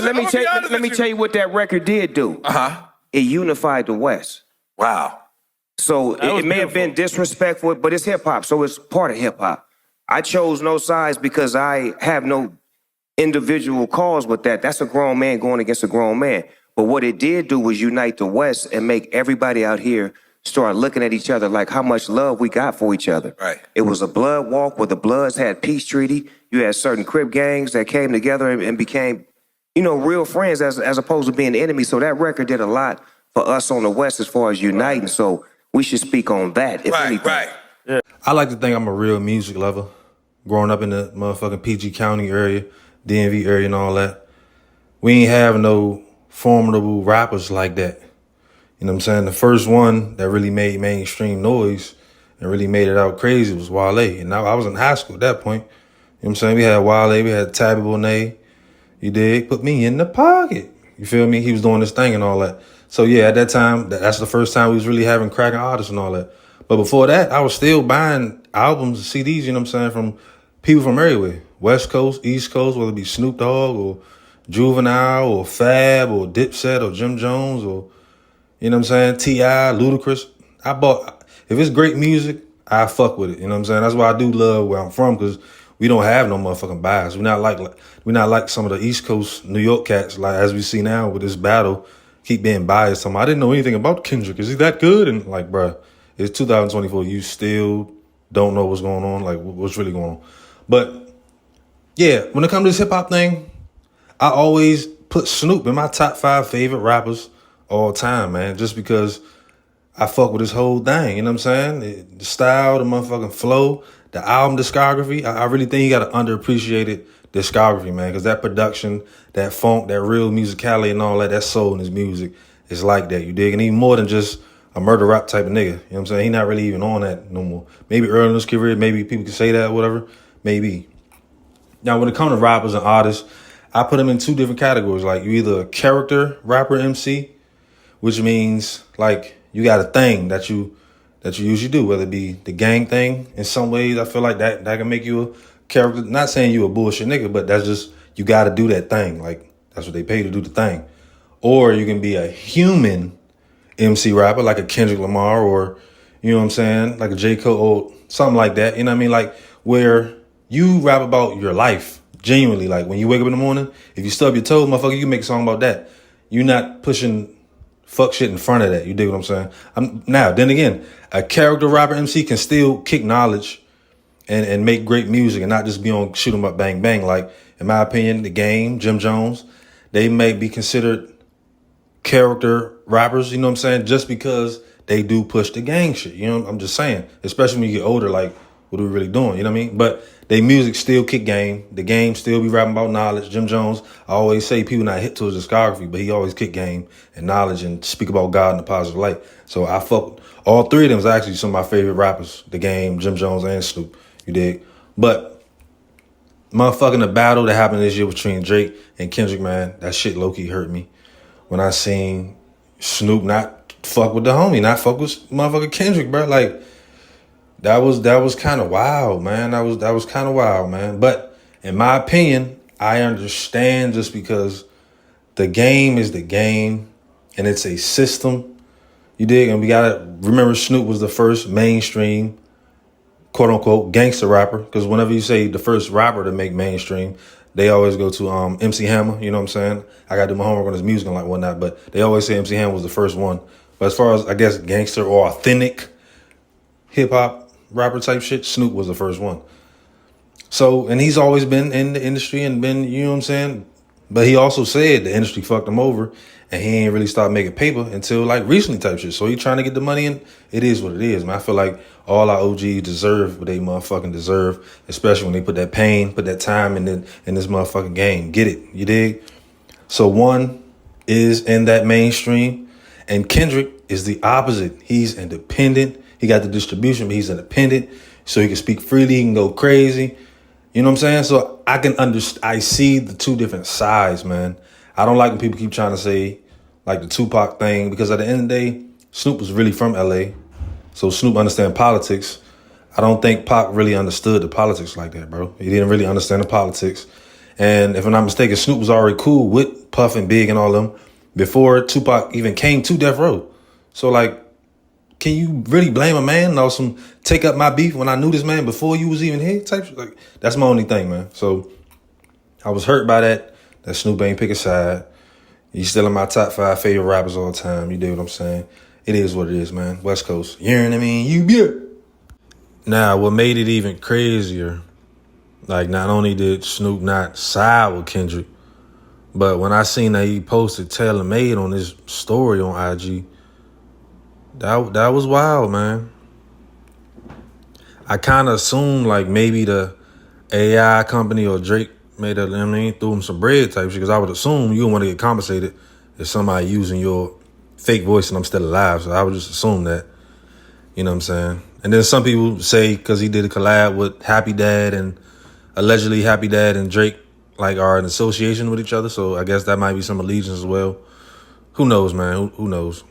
Let me tell you what that record did do. It unified the West. Wow. So it may have been disrespectful, but it's hip hop, so it's part of hip hop. I chose no sides because I have no individual cause with that. That's a grown man going against a grown man. But what it did do was unite the West and make everybody out here start looking at each other like how much love we got for each other. Right. It was a blood walk where the Bloods had peace treaty. You had certain Crip gangs that came together and became, real friends as opposed to being enemies. So that record did a lot for us on the West as far as uniting. So we should speak on that, if anything. Right. Yeah. I like to think I'm a real music lover. Growing up in the motherfucking PG County area, DMV area and all that. We ain't have no formidable rappers like that. You know what I'm saying? The first one that really made mainstream noise and really made it out crazy was Wale. And I was in high school at that point. You know what I'm saying? We had Wale, we had Tabby Bonet. You dig? Put me in the pocket. You feel me? He was doing this thing and all that. So yeah, at that time, that's the first time we was really having cracking artists and all that. But before that, I was still buying albums, CDs, you know what I'm saying, from people from everywhere. West Coast, East Coast, whether it be Snoop Dogg or Juvenile or Fab or Dipset or Jim Jones or, you know what I'm saying, T.I., Ludacris. If it's great music, I fuck with it, you know what I'm saying? That's why I do love where I'm from, because we don't have no motherfucking bias. We're not like some of the East Coast New York cats, like as we see now with this battle, keep being biased. I didn't know anything about Kendrick. Is he that good? And like, bruh, it's 2024. You still don't know what's going on, like what's really going on. But yeah, when it comes to this hip hop thing, I always put Snoop in my top 5 favorite rappers all time, man, just because I fuck with his whole thing, you know what I'm saying? The style, the motherfucking flow, the album discography. I really think he got an underappreciated discography, man, because that production, that funk, that real musicality and all that, that soul in his music is like that, you dig? And he more than just a murder rap type of nigga, you know what I'm saying? He not really even on that no more. Maybe early in his career, maybe people can say that, whatever, maybe. Now, when it comes to rappers and artists, I put them in 2 different categories. Like, you either a character rapper MC, which means like you got a thing that you usually do, whether it be the gang thing. In some ways, I feel like that can make you a character. Not saying you a bullshit nigga, but that's just, you got to do that thing. Like, that's what they pay to do the thing. Or you can be a human MC rapper, like a Kendrick Lamar, or, you know what I'm saying, like a J. Cole, or something like that. You know what I mean? Like, where you rap about your life, genuinely. Like, when you wake up in the morning, if you stub your toe, motherfucker, you can make a song about that. You're not pushing fuck shit in front of that. You dig what I'm saying? Now, then again, a character rapper MC can still kick knowledge and make great music and not just be on shoot 'em up, bang, bang. Like, in my opinion, The Game, Jim Jones, they may be considered character rappers, you know what I'm saying? Just because they do push the gang shit. You know, I'm just saying, especially when you get older, like, what are we really doing? You know what I mean? But they music still kick game. The Game still be rapping about knowledge. Jim Jones, I always say people not hit to his discography, but he always kick game and knowledge and speak about God in a positive light. So I fuck, all 3 of them is actually some of my favorite rappers. The Game, Jim Jones, and Snoop. You dig? But motherfucking the battle that happened this year between Drake and Kendrick, man, that shit low-key hurt me. When I seen Snoop not fuck with the homie, not fuck with motherfucking Kendrick, bro. Like, that was kind of wild, man. That was kind of wild, man. But in my opinion, I understand, just because the game is the game and it's a system. You dig? And we gotta remember, Snoop was the first mainstream, quote unquote, gangster rapper. Because whenever you say the first rapper to make mainstream, they always go to MC Hammer. You know what I'm saying? I gotta do my homework on his music and like whatnot. But they always say MC Hammer was the first one. But as far as, I guess, gangster or authentic hip hop rapper type shit, Snoop was the first one. So, and he's always been in the industry and been, you know what I'm saying? But he also said the industry fucked him over and he ain't really started making paper until like recently type shit. So he trying to get the money in. It is what it is, man. I feel like all our OGs deserve what they motherfucking deserve, especially when they put that pain, put that time in this motherfucking game. Get it? You dig? So one is in that mainstream, and Kendrick is the opposite. He's independent. He got the distribution, but he's independent, so he can speak freely, he can go crazy. You know what I'm saying? So I can I see the 2 different sides, man. I don't like when people keep trying to say, like, the Tupac thing, because at the end of the day, Snoop was really from LA, so Snoop understand politics. I don't think Pac really understood the politics like that, bro. He didn't really understand the politics. And if I'm not mistaken, Snoop was already cool with Puff and Big and all them, before Tupac even came to Death Row. So like, can you really blame a man or some take up my beef when I knew this man before you was even here type shit? Like, that's my only thing, man. So I was hurt by that Snoop ain't pick a side. He's still in my top 5 favorite rappers all the time. You dig what I'm saying? It is what it is, man. West Coast. You know what I mean? You be. Now, what made it even crazier, like, not only did Snoop not side with Kendrick, but when I seen that he posted Taylor Made on his story on IG, that was wild, man. I kind of assumed, like, maybe the AI company or Drake made threw him some bread type shit, because I would assume you would want to get compensated if somebody using your fake voice and I'm still alive. So I would just assume that, you know what I'm saying? And then some people say because he did a collab with Happy Dad, and allegedly Happy Dad and Drake like are in association with each other. So I guess that might be some allegiance as well. Who knows, man? Who knows?